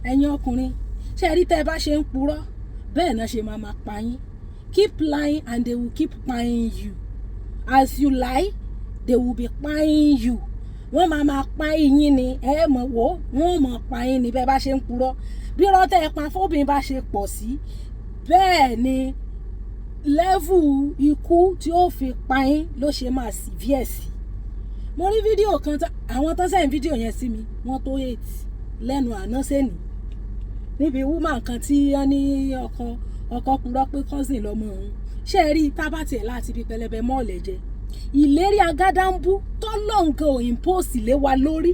ẹ̀yin ọkùnrin ṣe rí tẹ́ ẹ bá ṣe ń purọ́ bẹ́ẹ̀ náà ṣe máa pa yín. Keep lying and they will keep paying you. As you lie, they will be paying you. Wọ́n máa pa yín ni ẹ mọ̀ wò wọ́n mọ̀ pa yín ni bẹ́ẹ̀ bá ṣe ń purọ́. Bí irọ́ tẹ́ ẹ pa fóbìnrin bá ṣe pọ̀ sí bẹ́ẹ̀ ni level ikú tí ó fi pa yín ló ṣe máa severe sí. Mo rí fídíò kan àwọn tó sẹ́yìn fídíò yẹn sí mi wọ́n tó 8 lẹ́nu àná sẹ́ni níbi woman kan tí wọ́n ní ọkọ purọ́ pé cousin lọ́mọ òun ṣe rí tábàtì ẹ̀ láti bí pẹlẹbẹ mọ́ọ̀lẹ̀ jẹ ìlérí agádàmbú tọ́lọ́ǹgàn ò impose lé wa lórí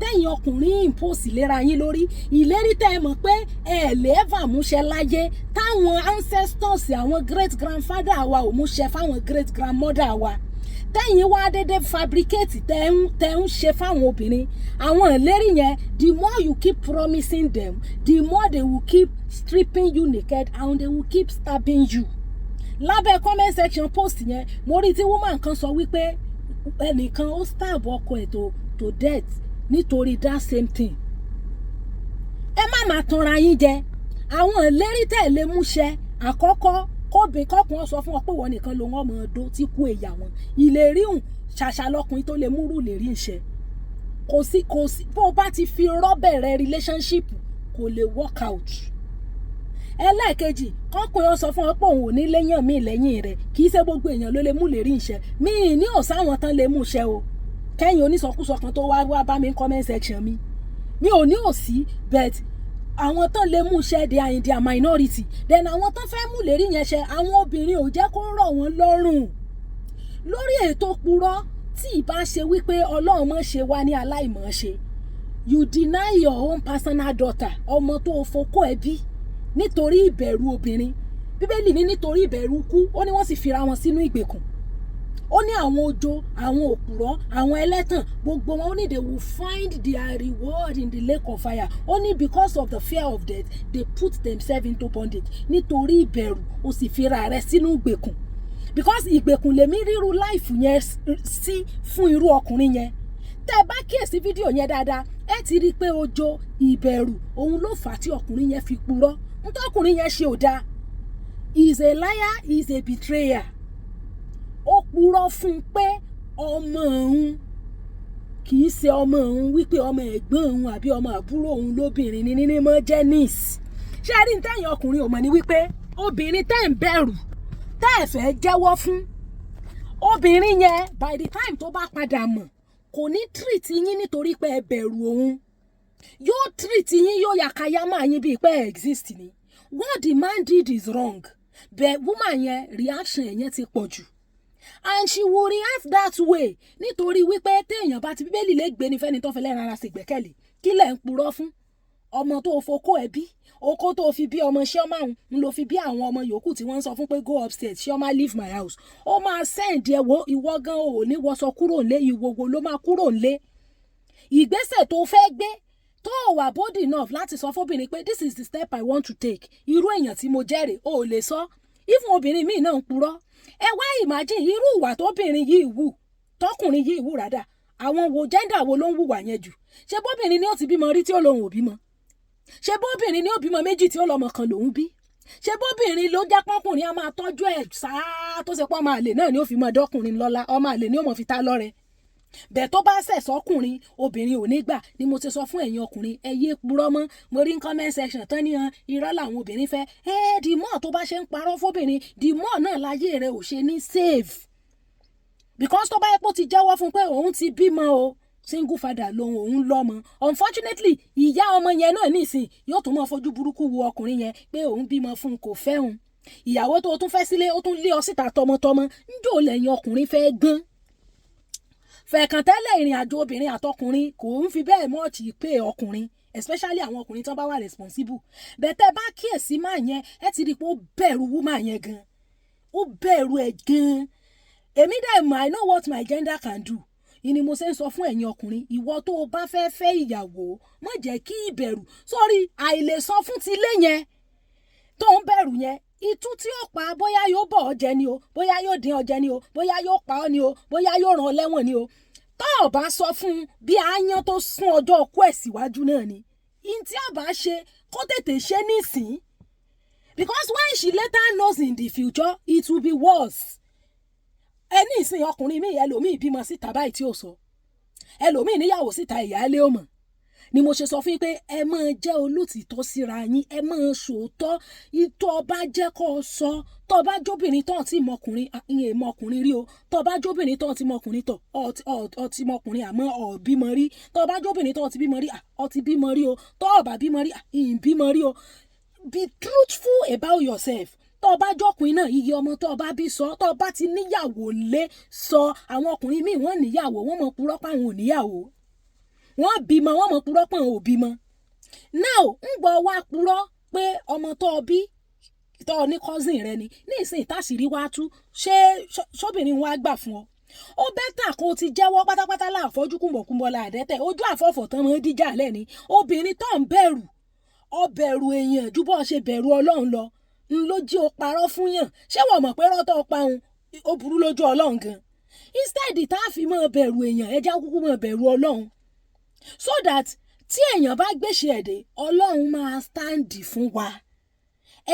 tẹ̀yìn ọkùnrin impose léra yín lórí ìlérí tẹ́ ẹ mọ̀ pé ẹ lè ever múṣẹ láyé táwọn ancestors àwọn great grandfather wa ò múṣẹ fáwọn great grandmother wa tẹ́yìn wá dédé fabricate tẹ́ ń ṣe fáwọn obìnrin àwọn ìlérí yẹn the more you keep promising them the more they will keep stripping you naked and they will keep stabbing you. Lábẹ́ comment section post yẹn mo rí tí woman kan sọ wípé ẹnìkan ó stab ọkọ ẹ̀ to death nítorí that same thing. Ẹ má tanra yín jẹ àwọn ìlérí tẹ́ lè múṣẹ àkọ́kọ́ kọ́kùn sọ fún ọ pé wọ́n nìkan ló wọ́n mọ̀ ọdún tí kú èyà wọn ìlérí hùn ṣàṣà lọkùnrin tó lè múrù ìlérí ìṣe kò sí bó bá ti fi rọ́bẹ̀rẹ̀ relationship kò lè work out. Ẹlẹ́ẹ̀kejì kọ́kùn sọ fún ọ pé òun ò ní léyàn mí lẹ́yìn rẹ̀ kì í ṣe gbogbo èèyàn ló lè mú ìlérí ìṣe mí ní òsáwọn tán lè mú iṣẹ́ o kẹ́yìn onísọkúsọ kan tó wá bá mi comment section mi ò ní òsí but àwọn tán lè mú iṣẹ́ they are in their minority then àwọn tán fẹ́ mú lérí yẹn ṣe àwọn obìnrin ò jẹ́ kó rọ̀ wọ́n lọ́rùn lórí ètò purọ́ tí ìbá ṣe wípé ọlọ́run mọ̀ ṣe wá ní aláìmọ̀ọ́ṣe you deny your own personal daughter ọmọ tó o fokó ẹbí nítorí ìbẹ̀rù obìnrin bíbélì ní nítorí ìbẹ̀rù kú ó ní wọ́n sì fira wọn sínú ìgbèkùn ó ní àwọn ojo àwọn òpùrọ́ àwọn ẹlẹ́tàn gbogbo wọn ó ní they will find their reward in the lake of fire ó ní because of the fear of death they put themselves into bondage nítorí ìbẹ̀rù ó sì fira rẹ̀ sínú ìgbèkùn because ìgbèkùn lèmi ríru láìfù yẹn sí fún irú ọkùnrin yẹn tẹ́ bá kíyèsí fídíò yẹn dáadáa ẹ ti rí i pé ojo ìbẹ̀rù òun ló fà á tí ọkùnrin yẹn fi purọ́ nítorí ọkùnrin yẹn ṣe ò dáa he is a liar he is a betrayer ó purọ́ fún un pé ọmọ òun kì í ṣe ọmọ òun wípé ọmọ ẹ̀gbọ́n òun àbí ọmọ àbúrò òun lóbìnrin ní nínú mọ́ jẹ́ niece ṣé ẹ rí ní tẹ̀yìn ọkùnrin ò mọ̀ ní wípé obìnrin tẹ́ ń bẹ̀rù tẹ́ ẹ̀ fẹ́ jẹ́wọ́ fún obìnrin yẹn by the time tó bá padà mọ̀ kò ní treat yín nítorí pé ẹ bẹ̀rù òun yóò treat yín yóò yàkáyámà yín bíi pé ẹ exist ni what the man did is wrong but woman yẹn reaction yẹn ti pọ̀ jù and she will react that way nítorí wípé téèyàn bá ti bíbélì lè gbé ní fẹ́ni tó fẹ́ lẹ́ran ara sí gbẹ́kẹ̀lé kí lẹ̀ ń purọ́ fún ọmọ tó fokó ẹbí okó tó fi bí ọmọ ṣọ́mà ń lo fi bí àwọn ọmọ yòókù tí wọ́n ń sọ fún pé go upstairs ṣọ́mà leave my house ó máa send ẹ wo ìwọ gan ò ní wọṣọ kúrò ńlé ìwòwò ló máa kúrò ńlé ìgbésẹ̀ tó fẹ́ gbé tó wà bold enough láti sọ fóbìnrin pé this is the step I want to take irú èèyàn tí mo jẹ́rìí ò lè sọ even obìnrin míì náà ń purọ́ ẹ wá imagine irú ìwà tóbìnrin yìí wù tọkùnrin yìí wù rádà àwọn wo gender wo ló ń wùwà yẹn jù ṣé bóbìnrin ni ó ti bímọ rí tí ó lóun ò bímọ ṣé bóbìnrin ni ó bímọ méjì tí ó lọ́mọ kan lòun bí ṣé bóbìnrin ló jẹ́ pọ́kùnrin á máa tọ́jú ẹ̀ sáá tó ṣe pọ́ ọmọ àlè náà ni ó fi mọ ọdọ́kùnrin lọ́lá ọmọ àlè ni ó mọ̀ fi ta lọ́rẹ bẹ́ẹ̀ tó bá ṣẹ̀ sọ́kùnrin obìnrin ò ní gbà ni mo ti sọ fún ẹ̀yin ọkùnrin ẹ yé purọ́ mọ́ mo rí comment section tán ní irọ́ làwọn obìnrin fẹ́ the more tó bá ṣe ń parọ́ fóbìnrin the more náà láyé rẹ̀ ò ṣe ní save because tó bá yẹ pé ó ti jẹ́wọ́ fún pé òun ti bímọ o single father lòun òun lọ́mọ unfortunately ìyá ọmọ yẹn náà nísìn yóò tún mọ́ fojú burúkú wo ọkùnrin yẹn pé òun bímọ fún kò fẹ́ òun ìyàwó tó tún fẹ́ sílé ó tún lé ọ síta tọmọtọmọ ńjọ́ lẹ́yìn ọkùnrin fẹ́ gbọ́n fẹ̀kàn tẹ́lẹ̀ ìrìn àjò obìnrin àtọkùnrin kò ń fi bẹ́ẹ̀ mọ́ọ̀tì pé ọkùnrin especially àwọn ọkùnrin tán bá wà responsible bẹ́tẹ̀ bá kíyèsí máa yẹn ẹ ti rí i pé ó bẹ̀rù woman yẹn gan ó bẹ̀rù ẹ̀ gan èmi dẹ̀ mọ̀ I know what my gender can do ìní mo ṣe ń sọ fún ẹ̀yin ọkùnrin ìwọ tó o bá fẹ́ fẹ́ ìyàwó má jẹ́ kí ìbẹ̀rù sórí àìlèsọ fún ti ilé yẹn tó ń bẹ̀rù yẹn ìtú tí ó pa bóyá yóò bọ̀ ọ́ jẹ ni o bóyá yóò dín ọ jẹ ni o bóyá yóò pa ọ́ ni o bóyá yóò ràn ọ́ lẹ́wọ̀n ni o tó o bá sọ fún bí aáyán tó sún ọjọ́ ọkú ẹ̀ síwájú náà ni in tí a bá ṣe kó tètè ṣe nísìn, because when she later knows in the future it will be worse. Ẹni ìsìn ọkùnrin mi ẹlòmíì bímọ síta báyìí tí ó sọ, ẹlòmíì níyàwó síta ìyáálé ó mọ̀. Ni mo ṣe sọ fún yín pé ẹ máa jẹ́ olótìtọ́ síra yín, ẹ máa ṣòótọ́. Ìtọ́ bá jẹ́ kó sọ, tó bá jóbìnrin tó ti mọkùnrin, ìyẹn mọkùnrin rí o, tó bá jóbìnrin tó ti mọkùnrin tó ọtí mọkùnrin àmọ́ ọ̀ bímọ rí, tó bá jóbìnrin tó ti bímọ rí, ọtí bímọ rí o, tó bá bímọ rí, ìyìn bímọ rí o. Be truthful about yourself. Tó bá jọkùnrin náà iye ọmọ tó bá bí sọ, tó bá ti níyàwó lé sọ. Àwọn ọkùnrin míì wọ́n níyàwó, wọ́n mọ̀ purọ́ pé àwọn ò níyàwó. Wọ́n bímọ, wọ́n mọ̀ purọ́ pé àwọn ò bímọ. Now ń gbọ́ wá purọ́ pé ọmọ tó bí tó ní cousin rẹ ni, ní ìsìn ìtàsírí wá tú, ṣé ṣóbìnrin wá gbà fún ọ? Ó bẹ́tà kó ti jẹ́wọ́ pátápátá láàfọ́jú kùmọ̀kùmọ̀ láàdẹ́tẹ̀, ojú àfọ́fọ̀ tán mọ́ díjà lẹ́ni. Obìnrin tó ń bẹ̀rù, ó bẹ̀rù èèyàn ju bó ṣe bẹ̀rù Ọlọ́run lọ. Ń ló jí o parọ́ fún yàn. Ṣé wọ́n mọ̀ pé rọ́tọ̀ pa òun ó burú lójú Ọlọ́run gan? Instead tá a fi máa bẹ̀rù èèyàn, ẹja kúkú máa bẹ̀rù Ọlọ́run. So that tí èèyàn bá gbèsè ẹ̀dẹ̀, Ọlọ́run máa stand fún wa.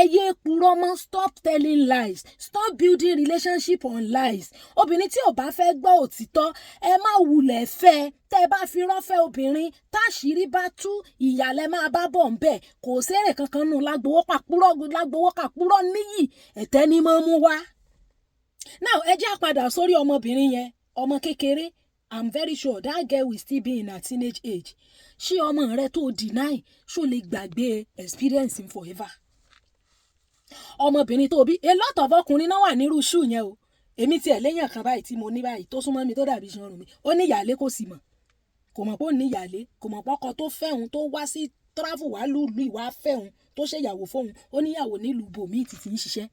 Ẹ yé purọ́ mọ́, stop telling lies, stop building relationship on lies. Obìnrin tí ò bá fẹ́ gbọ́ òtítọ́, ẹ má wulẹ̀ fẹ́. Tẹ́ bá fi rọ́fẹ́ obìnrin táṣìírí bá tú, ìyàlẹ́ máa bá bọ̀ ń bẹ̀. Kò sérè kankan nù lágbowó kàpúrọ̀ níyì, ẹ̀tẹ́ ni mọ́ mú wá. Now ẹ já padà sórí ọmọbìnrin yẹn, ọmọ kékeré. I'm very sure that girl will still be in her teenage age. Ṣé ọmọ rẹ tó deny ṣó lè gbàgbé experience him forever? Ọmọbìnrin tó bí, a lot of ọkùnrin náà wà nírú ṣú yẹn o. Èmi tiẹ̀ léyàn kan báyìí tí mo ní báyìí tó súnmọ́ mi tó dàbí iṣan ọrùn mi. Ó ní ìyálé kò sì mọ̀. Kò mọ̀ pé ó ní ìyálé, kò mọ̀ pọ́kọ tó fẹ́ òun tó wá sí travel wá lùlù ìwà fẹ́ òun tó ṣèyàwó fóun. Ó níyàwó nílùú bòmí títí ń ṣiṣẹ́.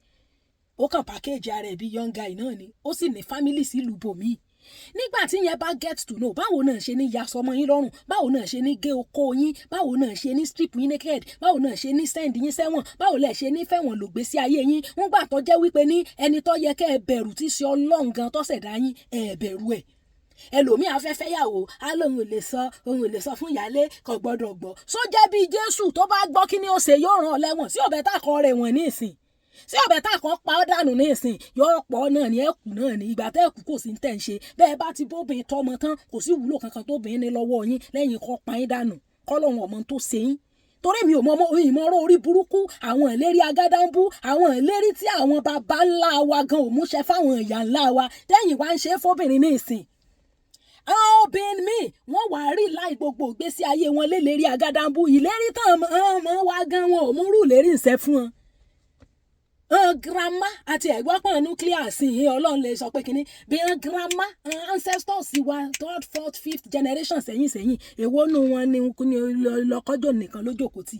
Ó kàn package ara ẹ̀ bí young guy náà ni. Ó sì ní family sí ìlú bòmí. Nígbà tí yẹn bá get to know báwo náà ṣe ní ya sọmọ yín lọ́rùn, báwo náà ṣe ní gé oko yín, báwo náà ṣe ní strip yín naked, báwo náà ṣe ní send yín sẹ́wọ̀n, báwo lẹ̀ ṣe ní fẹ́wọ̀n lògbé sí ayé yín. Wọ́n gbà tó jẹ́ wípé ní ẹni tó yẹ kẹ́ ẹ bẹ̀rù tí ṣe Ọlọ́run gan tó ṣẹ̀dá yín, ẹ bẹ̀rù ẹ̀. Ẹlòmíì afẹ́fẹ́ yàwó á lóun ò lè sọ fún ìyálé kò gbọ́dọ̀ gbọ́. Só jẹ́ bí Jésù tó bá gbọ́ kí ni ó ṣe yóò rán ọ lẹ́wọ̀n sí ọ̀bẹ tá kọ rẹ̀ wọ̀n ní ìsìn. Sí ọ̀bẹ tá kan pa ọ́ dànù ní ìsìn yóò pọ̀ náà ní ẹ̀kú náà ní ìgbà tẹ́ ẹ̀kú kò sí ń tẹ̀ ń ṣe. Bẹ́ẹ̀ bá ti bóbìnrin tọ́mọ tán kò sí wúlò kankan tóbìnrin ní lọ́wọ́ yín lẹ́yìn kọ́ pa yín dànù kọ́lọ́hún ọmọ tó ṣe yín. Torí mi ò mọ ìmọ̀ràn orí burúkú, àwọn ìlérí agádánbú, àwọn ìlérí tí àwọn baba ńlá wa gan ò múṣẹ fáwọn ìyá ńlá wa tẹ́yìn wá ń ṣe fóbìnrin ní ìsìn. Àwọn obìnrin míì wọ́n wà rí láì gbogbo ìgbésí ayé wọn lélérí agádánbú, ìlérí tán ọmọ wa gan wọn ò múrù lérí ìṣẹ́ fún wọn. Grandma àti ẹ̀gbọ́n nuclear sí i Ọlọ́run lè sọ pé kínní bí grandma ancestors wa 3rd 4th 5th generation sẹ́yìn èwo nù wọn ni lọ́kọ́jọ́ nìkan lójókòó tì.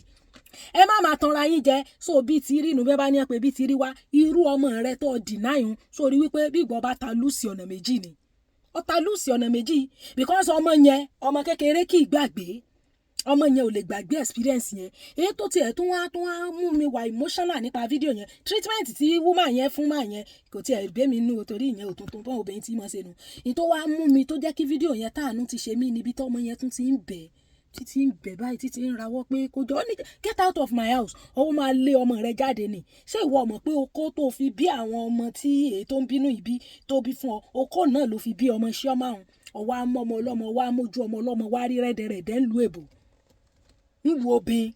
Ẹ má máa tanra yín jẹ. So bí ti rí inú bẹ́ẹ̀ bá ní pé bí ti rí wá irú ọmọ rẹ tó deny un sórí wípé bí ìgbọ́ bá ta lùsì ọ̀nà méjì ni ó ta lùsì ọ̀nà méjì because ọmọ yẹn ọmọ kékeré kì í gbàgbé. Ọmọ yẹn ò lè gbàgbé experience yẹn. Èyí tó tiẹ̀ tún wá mú mi wà emotional nípa fídíò yẹn. Treatment tí woman yẹn fún máa yẹn kò tiẹ̀ gbé mi nú torí ìyẹn ò tuntun fún obìnrin tí mo ṣe nù. Ìyí tó wá mú mi tó jẹ́ kí fídíò yẹn táànú ti ṣe mí níbi tọ́mọ yẹn tún ti ń bẹ̀ báyìí títí ń rawọ́ pé kó jọ ní get out of my house. Ó máa lé ọmọ rẹ jáde ni. Ṣé ìwọ mọ̀ pé okó tó fi bí àwọn ọmọ tí èyí tó ń bínú ìbí tó bí fún ọ okó náà ló fi bí ọmọ iṣẹ́ ọmọ àwọn ọwọ́ amọ́ ọmọ ọlọ́mọ wá mójú ọmọ ọlọ́mọ wá rí rẹ́dẹ̀rẹ̀dẹ̀ ń lu èbò. Nílùú obìn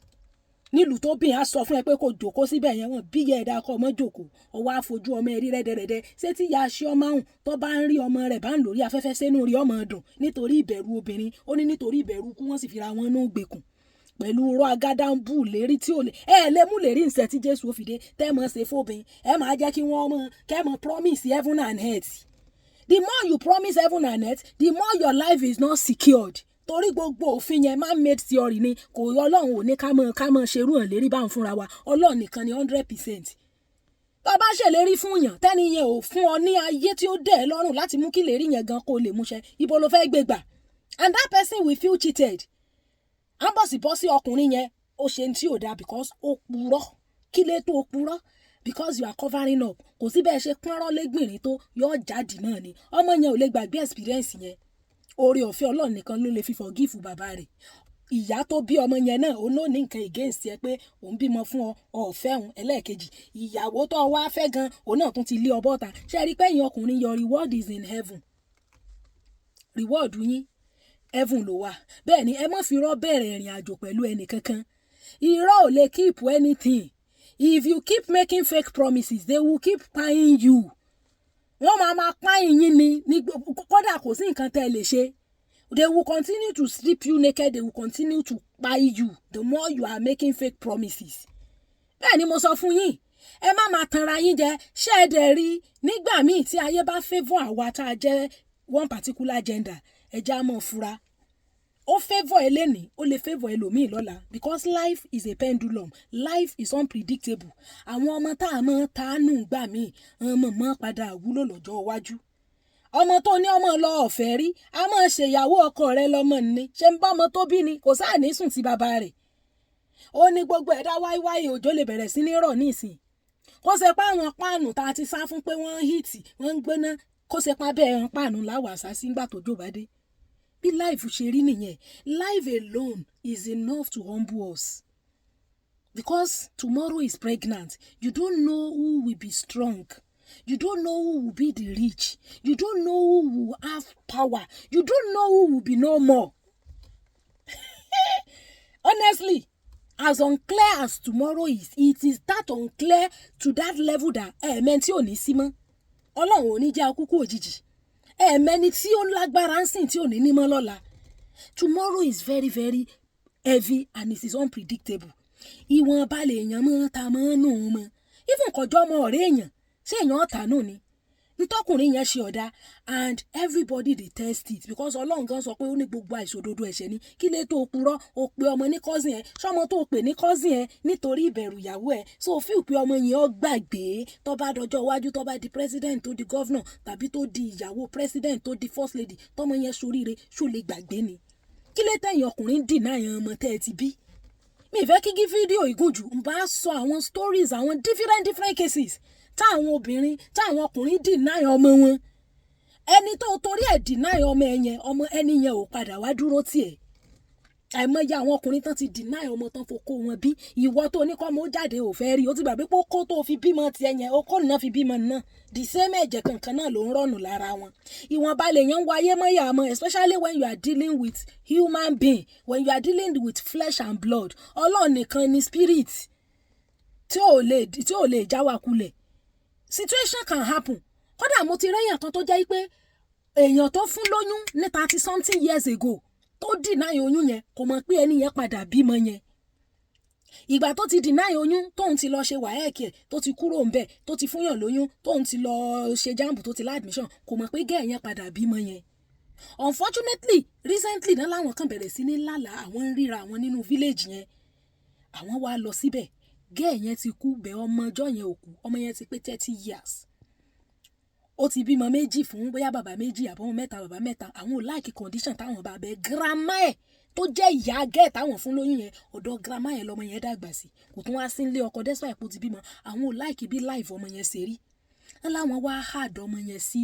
nílùú tó bìn á sọ fún ẹ pé kò jòkó síbẹ̀ yẹn wọ́n bí ẹ̀dá kọ́ ọmọ jòkó ọwọ́ àfojú ọmọ ẹ̀rí rẹ́dẹ̀rẹ̀dẹ̀ ṣé tí ìyá aṣọ ọmọ ọ̀hún tó bá ń rí ọmọ rẹ̀ bá ń lórí afẹ́fẹ́ sẹ́nu rí ọmọ dùn nítorí ìbẹ̀rù obìnrin. Ó ní nítorí ìbẹ̀rù kú wọ́n sì fira wọn nú gbèkùn pẹ̀lú rọ agádánbù lérí tí ò lè lè mú lérí ìṣẹ́ tí Jésù ó fi dé tẹ́ mọ̀ ṣe fóbin ẹ máa jẹ́ kí wọ́n mọ̀ kẹ́ mọ̀ promise heaven and earth. The more you promise heaven and earth the more your life is not secured. Torí gbogbo òfin yẹn man made theory ni kò Ọlọ́run ò ní ká mọ̀ ṣerú hàn lérí bá ń fúnra wa Ọlọ́run nìkan ni 100%. Tó bá ṣèlérí fún yàn tẹ́ni yẹn ò fún ọ ní ayé tí ó dẹ̀ lọ́rùn láti mú kí lérí yẹn gan kó lè múṣẹ ibo ló fẹ́ gbé gbà and that person will feel cheated. Ambọ̀sibọ́sí ọkùnrin yẹn ó ṣe tí ò dáa because ó purọ́ kí lè tó purọ́ because you are covering up. Kò sí bẹ́ẹ̀ ṣe pọ́nrọ́ lẹ́gbìnrin tó yọ jáde náà ni ọmọ yẹn ò lè gbàgbé experience yẹn. Oore ọ̀fẹ́ Ọlọ́run nìkan ló lè fi forgive bàbá rẹ̀. ìyá tó bí ọmọ yẹn náà òun náà ní nǹkan against ẹ pé òun bímọ fún ọ ọ̀fẹ́ òun ẹlẹ́ẹ̀kejì ìyàwó tó wá fẹ́ gan òun náà tún ti lé ọ bọ́ta ṣe rí pé ẹ̀yin ọkùnrin your reward is in heaven reward yín heaven ló wà bẹ́ẹ̀ ni ẹ má fi irọ́ bẹ̀rẹ̀ ìrìn àjò pẹ̀lú ẹnì kankan irọ́ ò lè keep anything if you keep making fake promises they will keep paying you wọ́n máa pààyàn yín ní kódà kò sí nǹkan tẹ́ ẹ lè ṣe. They will continue to strip you naked. They will continue to buy you the more you are making fake promises. Bẹ́ẹ̀ ni mo sọ fún yín ẹ má máa tanra yín jẹ ṣé ẹ dẹ̀ rí nígbà míì tí ayé bá favour àwa tá a jẹ́ one particular gender ẹ já mọ́ fura ó favour eléni ó lè favour ẹlòmíì lọ́la because life is a pendulum life is unpredictable àwọn ọmọ tá a mọ̀ tánú gbà míì ọmọ mọ́ padà wúlò lọ́jọ́ iwájú ọmọ tó ní ọmọ lọ ọ̀fẹ́ rí a máa ṣèyàwó ọkọ rẹ lọ́mọ ní ṣe ń bá ọmọ tó bí ni kò sáà ní sùn sí bàbá rẹ̀ ó ní gbogbo ẹ̀dá wáíwáí òjò lè bẹ̀rẹ̀ sí ní rọ̀ nísìn kó ṣe pé àwọn páànù tá a ti sá fún pé wọ́n ń hìtì wọ́n ń gbóná kó ṣe pa bẹ́ẹ̀ páànù láwàásá sígbà tó jò bá dé bí life ṣe rí nìyẹn life alone is enough to humble us because tomorrow is pregnant you don't know who will be strong. You don't know who will be the rich. You don't know who will have power. You don't know who will be no more. Honestly, as unclear as tomorrow is, it is that unclear to that level that ẹ̀ẹ̀mẹ́ tí ò ní sí mọ́. Ọlọ́run ò ní jẹ́ akúkú òjijì. Ẹ̀ẹ̀mẹ́ni tí ó lágbára ń sìn tí ò ní ní mọ́ lọ́la. Tomorrow is very very heavy and it is unpredictable. Ìwọ̀n balẹ̀ èèyàn mọ́ ta mọ́ nù mọ́. Even kọjọ́ ọmọ ọ̀rẹ́ èèyàn. Ṣé èèyàn ọ̀tá náà ni ntọ́kùnrin yẹn ṣe ọ̀dà and everybody dey test it because ọlọ́run gan sọ pé ó ní gbogbo àìṣòdodo ẹ̀ṣẹ̀ ni kí lè tó purọ́ o pe ọmọ ní cousin ẹ ṣọmọ tó pè ní cousin ẹ nítorí ìbẹ̀rù ìyàwó ẹ so o feel pé ọmọ yẹn ó gbàgbé tó bá dọjọ́ iwájú tó bá di president tó di governor tàbí tó di ìyàwó president tó di first lady tọmọ yẹn ṣoríire ṣó lè gbàgbé ni kí lè tẹ̀yìn ọkùnrin dìnnà yẹn ọmọ tẹ́ ẹ ti bí mi ìfẹ́ kíkí fídíò ìgúnjù ń bá sọ àwọn stories àwọn different cases táwọn obìnrin táwọn ọkùnrin deny ọmọ wọn ẹni tó torí ẹ̀ deny ọmọ ẹ̀yẹn ọmọ ẹni yẹn ò padà wá dúró tiẹ̀ àìmọye àwọn ọkùnrin tán ti deny ọmọ tán fokó wọn bí ìwọ tó ní kọ́mọ ó jáde ò fẹ́ rí o ti gbàgbé pé kó tó fi bímọ tiẹ̀ yẹn ó kó nìyẹn fi bímọ náà the same ẹ̀jẹ̀ kankan náà ló ń rọ̀nù lára wọn ìwọ̀nba lèèyàn ń wáyé mọ́yà mọ́ especially when you are dealing with human being when you are dealing with flesh and blood Ọlọ́run nìkan ni spirit tí ò lè já wa kulẹ̀ situation can happen kódà mo ti rẹ́yìn kan tó jẹ́ pé èèyàn tó fún lóyún ní 30 something years ago tó deny oyún yẹn kò mọ̀ pé ẹni yẹn padà bímọ yẹn ìgbà tó ti deny oyún tóun ti lọ ṣe wàhẹ́ẹ̀kì ẹ̀ tó ti kúrò ńbẹ̀ tó ti fúnyàn lóyún tóun ti lọ ṣe jambu tó ti lá admission kò mọ̀ pé gẹ́ẹ̀ yẹn padà bímọ yẹn unfortunately recently náà láwọn kan bẹ̀rẹ̀ sí ní lálàá àwọn ń ríra àwọn nínú village yẹn àwọn wá lọ síbẹ̀ gẹ́ẹ̀ yẹn ti kú bẹ́ẹ̀ ọmọ ọjọ́ yẹn ò kú ọmọ yẹn ti pé 30 years ó ti bímọ méjì fún bóyá bàbá méjì àbọ̀mọ mẹ́ta bàbá mẹ́ta àwọn ò láìkí condition táwọn bá bẹ grandma ẹ̀ tó jẹ́ ìyá gẹ́ẹ̀ táwọn fún lóyún yẹn ọ̀dọ̀ grandma yẹn lọmọ yẹn dàgbà sí kò tún wá sí ilé ọkọ despite pé ó ti bímọ àwọn ò láìkí bí life ọmọ yẹn ṣe rí láwọn wá hard ọmọ yẹn sí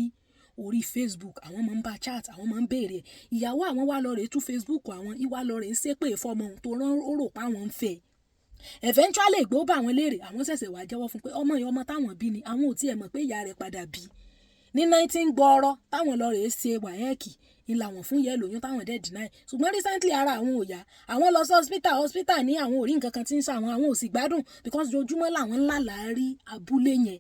orí Facebook àwọn máa ń bá chat àwọn máa ń béèrè ìyàwó àwọn wá lọ rèé tú Facebook àwọn ìwà lọ rèé ń ṣépè fọmọ tó rán ó rò pa àwọn ń fẹ́ eventually ìgbó bá àwọn léèrè àwọn ṣẹ̀ṣẹ̀ wá jẹ́wọ́ fún pé ọmọ yẹn ọmọ táwọn bí ni àwọn ò tiẹ̀ mọ̀ pé ìyá rẹ̀ padà bí ní 19 gbọ́ọ́rọ́ táwọn lọ rèé ṣe wàhẹ́ẹ̀kì ni làwọn fún yẹ lóyún táwọn dẹ̀ deny ṣùgbọ́n recently ara àwọn ò yá àwọn lọ sí hospital ní àwọn ò rí nǹkan kan tí ń sọ àwọn ò sì gbádùn because ojoojúmọ́ làwọn ńlá láàárí abúlé yẹn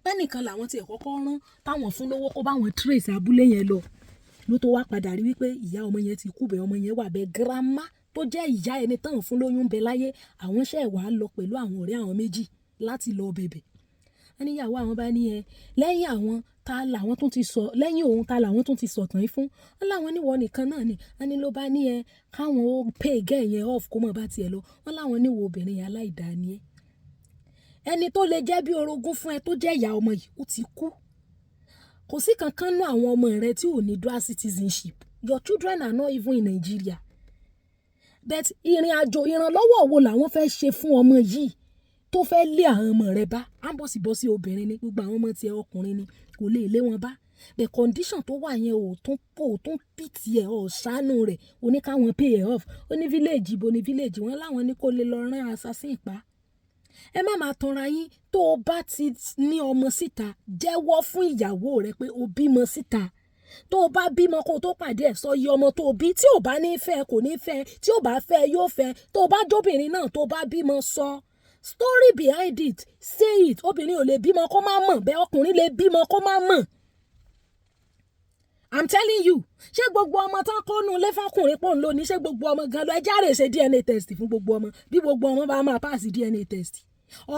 pẹ́nìkan làwọn tiẹ̀ kọ́kọ́ rán táwọn fún lówó kó báwọn trace abúlé yẹn lọ ló tó wá padà rí wípé ìyá ọmọ yẹn ti kú bẹ́ẹ̀ ọmọ yẹn wà bẹ́ẹ̀ grandma tó jẹ́ ìyá ẹni táwọn fún lóyún bẹ láyé àwọn ṣẹ̀ wá lọ pẹ̀lú àwọn ọ̀rẹ́ àwọn méjì láti lọ bẹ̀bẹ̀ wọ́n níyàwó àwọn bá ní ẹ lẹ́yìn àwọn ta làwọn tún ti sọ lẹ́yìn òun ta làwọn tún ti sọ̀tàn yín fún wọn láwọn níwọ̀ nìkan náà ni wọ́n ní ló bá ní ẹ káwọn ó pay gẹ́ yẹn off kó mọ̀ bá tiẹ̀ lọ wọ́n láwọn níwọ̀ obìnrin yẹn aláìdáni ẹ ẹni tó lè jẹ́ bí orogún fún ẹ tó jẹ́ ìyá ọmọ yìí ó ti kú kò sí kankan nú àwọn ọmọ rẹ tí ò ní dual citizenship your children are not even in Nigeria but ìrìn àjò ìrànlọ́wọ́ wo làwọn fẹ́ ṣe fún ọmọ yìí tó fẹ́ lé àwọn ọmọ rẹ̀ bá á ń bọ̀sibọ́sí obìnrin ni gbogbo àwọn ọmọ tiẹ̀ ọkùnrin ni kò lè lé wọn bá the condition tó wà yẹn ò tún pìtì ẹ̀ ọ̀ ṣàánú rẹ̀ oníkàwọn pay ẹ̀ off ó ní village ibo ní village wọn láwọn ní kó lè lọ rán assassin pa. Ẹ má máa tanra yín tó o bá ti ní ọmọ síta jẹ́wọ́ fún ìyàwó rẹ pé o bímọ síta. Tó o bá bímọ kó o tó pàdé ẹ̀ sọ iye ọmọ tó o bí tí ò bá ní fẹ́ kò ní fẹ́ tí ò bá fẹ́ yóò fẹ́ tó o bá jóbìnrin náà tó o bá bímọ sọ story behind it say it. Obìnrin ò lè bímọ kó má mọ̀ bẹ́ẹ̀ ọkùnrin lè bímọ kó má mọ̀. I'm telling you ṣé gbogbo ọmọ tán kó nu ilé fọkùnrin pò ń lò ní ṣé gbogbo ọmọ gan lọ ẹ járe ṣe DNA test fún gbogbo ọmọ bí gbogbo ọmọ bá máa pass DNA test.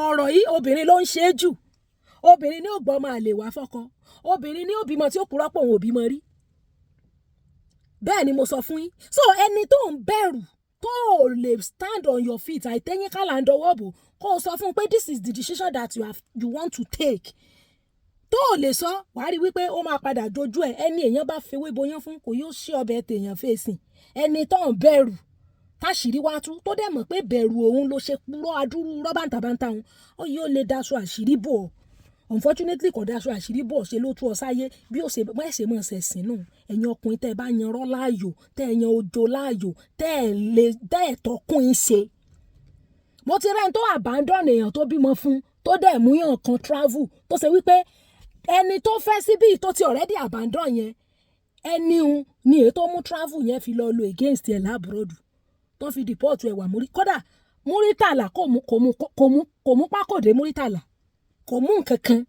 Ọ̀rọ̀ yìí obìnrin ló ń ṣe é jù. Obìnrin ní ò gbọ́ máa lè wá fọ́kọ. Obìnrin ní ò bímọ tí ó purọ́ pọ̀ òun ò bímọ rí. Bẹ́ẹ̀ ni mo sọ fún yín. So ẹni tó ń bẹ̀rù tó lè stand on your feet àìtẹ́yìn kálá ń dọwọ́ bò kó o sọ fún pé this is the decision that you want to take. Tó o lè sọ wàá rí wípé ó máa padà dojú ẹ̀ ẹni èèyàn bá fewé boyán fún kò yóò ṣe ọbẹ̀ tèèyàn fèsì. Ẹni tó ń bẹ̀rù táṣìírí wá tú tó dẹ̀ mọ̀ pé bẹ̀rù òun ló ṣe purọ́ adúrú rọ́bàǹtàbàǹtà òun ó yóò lè daṣọ àṣírí bò ọ́. Unfortunately kò daṣọ àṣírí bò ọ́ ṣe ló tú ọ sáyé bí ó ṣe mọ̀ ṣẹ̀sìn náà ẹ̀yin ọkùnrin tẹ́ ẹ bá yan rọ́ láàyò tẹ́ ẹ yan ojo láàyò tẹ́ ẹ tọkùn ń ṣe. Mo ti rẹ́ni tó abandon èèyàn tó bímọ fún tó dẹ̀ mú yàn kan travel tó ṣe wípé ẹni tó fẹ́ síbí tó ti already abandon yẹn ẹni ni èyí tó mú travel yẹn fi lọ lo against ẹ̀ lábúròdù tó fi deport ẹ̀wà kódà Múrítàlà kò mú pákòdé Múrítàlà kò mú nǹkan kan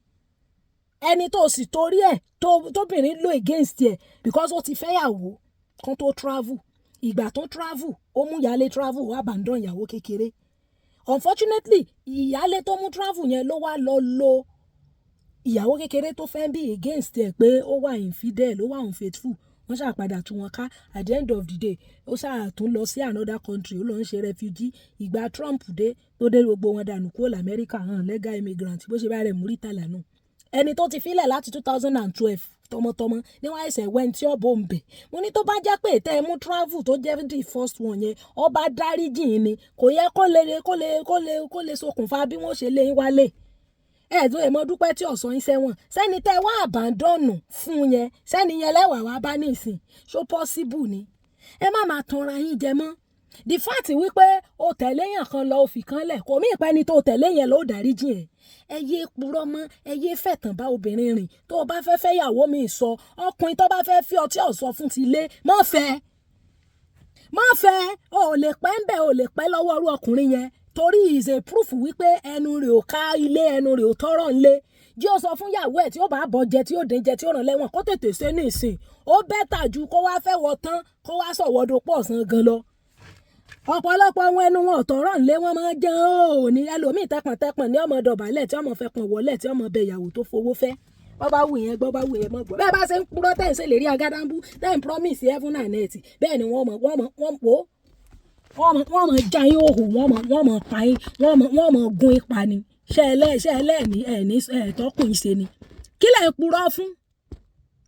ẹni tó sì torí ẹ̀ tóbìnrin lo against ẹ̀ because ó ti fẹ́yàwó kan tó travel ìgbà tó travel ó mú ìyálé travel ó abandon ìyàwó kékeré. Unfortunately ìyálé tó mú travel yẹn ló wá lọ lo ìyàwó kékeré tó fẹ́ bí against ẹ̀ pé ó wà infidel ó wà unfaithful wọ́n ṣàpadà tú wọn ká at the end of the day ó ṣàtún lọ sí another country ó lọ ń ṣe refugee ìgbà Trump dé tó dé gbogbo wọn dànù kúrò lamẹ́ríkà hàn legal immigrant bó ṣe bá rẹ̀ Múrítàlà náà ẹni tó ti filẹ̀ láti 2012 tọmọtọmọ níwọ̀n ẹsẹ̀ wẹ́n tí ọ̀bọ̀ ń bẹ̀ mo ní tó bá jẹ́ pé tẹ́ ẹ mú travel tó jẹ́ the first one yẹn ọba dáríjì ni kò yẹ kó lè ṣokùnfà bí wọ́n ṣe lé yín wálé ẹ̀ẹ́dùn èèmọ̀ dúpẹ́ tí ọ̀sán yín sẹ́wọ̀n sẹ́ni tẹ́ wá àbádọ́nù fún yẹn sẹ́ni yẹn lẹ́wà wá bá nísìn ṣó possible ni ẹ má máa tanra yín jẹ mọ́ the fact wípé o tẹ̀lé yàn kan lọ òfì kan lẹ̀ kò mí ìpẹ́ni tó tẹ̀lé yẹn ló dáríjì ẹ̀ ẹ yé purọ́ mọ́ ẹ yé fẹ̀tàn bá obìnrin rìn tó o bá fẹ́ fẹ́ yàwó mi sọ ọkùnrin tó bá fẹ́ fi ọtí ọ̀sọ́ fún ti lé mọ́ fẹ́ o ò lè pẹ́ ń bẹ̀ o ò lè pẹ́ lọ́wọ́ irú ọkùnrin yẹn torí is a proof wípé ẹnu rẹ̀ ò ká ilé ẹnu rẹ̀ ò tọrọ ńlé jí ó sọ fún ìyàwó ẹ̀ tí ó bá bọ̀ jẹ tí ó dín jẹ tí ó ràn lẹ́wọ̀n kó tètè ṣe ní ìsìn ó bẹ́tà ju kó wá fẹ́ wọ tán kó wá sọ̀wọ́dọ̀ pọ̀ san gan lọ. Ọ̀pọ̀lọpọ̀ àwọn ẹnu wọn ò tọrọ ńlé wọn máa jẹ́ òní ẹlòmíì tẹpọ̀ntẹpọ̀n ní ọmọ dọ̀bálẹ̀ tí ọmọ fẹ́ pọ̀n wọlé tí ọmọ bẹ ìyàwó tó fowó fẹ́ bọ́ bá wù yẹn gbọ́ bá wù yẹn mọ́ gbọ́ bẹ́ẹ̀ bá ṣe ń purọ́ tẹ̀ ń ṣèlérí agádámbú tẹ̀ ń promise heaven and earth bẹ́ẹ̀ ni wọ́n mọ̀ já yín òhù wọ́n mọ̀ pa yín wọ́n mọ̀ gun ipa ni ṣẹ́ẹ̀lẹ́ ní ẹ̀ẹ́tọ́kùn ṣe ni kí lẹ̀ ń purọ́ fún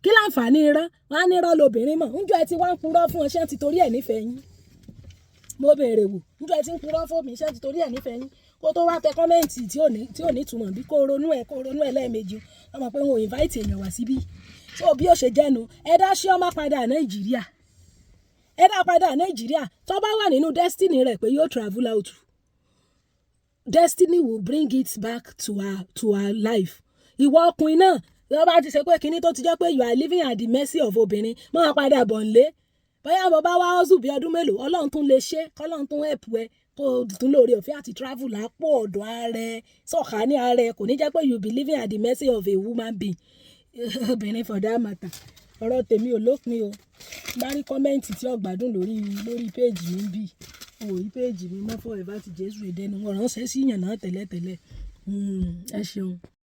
kí láǹfààní irọ́ wọn á ní irọ́ lobìnrin mọ̀ níjọ́ ẹ ti wá ń purọ́ fún ọṣẹ́ ti torí ẹ̀ nífẹ̀ẹ́ yín mo béèrè wò níjọ́ ẹ ti ń purọ́ fún mi iṣẹ́ ti torí ẹ̀ nífẹ̀ẹ́ yín kó tó wá tẹ kọ́mẹ́ǹtì tí ò ní túmọ̀ bí kó ronú ẹ̀ lẹ́ẹ̀mejì ọmọ pé wọn ò invite èèyàn wá síbí so bí ó ṣe jẹ́nu ẹ dá sí ọmọ padà Nàìjíríà tó bá wà nínú destiny rẹ̀ pé yóò travel out destiny will bring it back to her life. Ìwọ ọkùnrin náà ló bá ti ṣe pé kinní tó ti jẹ́ pé you are living at the mercy of obìnrin máa padà bọ̀ nílé bóyá bọ́ bá wá ọ́sùn bí ọdún mélòó Ọlọ́run tún lè ṣe kọ́lọ́run tún help ẹ kó tún lóore ọ̀fẹ́ àti travel lápò ọ̀dọ̀ ààrẹ sọ̀ká ní ààrẹ kò ní jẹ́ pé you be living at the mercy of a woman being obìnrin for that matter ọ̀rọ̀ tèmi ò lópin o bá rí kọ́mẹ́ǹtì tí ọ̀gbádùn lórí péèjì mi bí òwò péèjì mi mọ́ fọ́ ẹ̀ bá ti Jésù èdè ni wọ́n ránṣẹ́ sí yàn náà tẹ́lẹ̀tẹ́lẹ̀ ẹ ṣeun.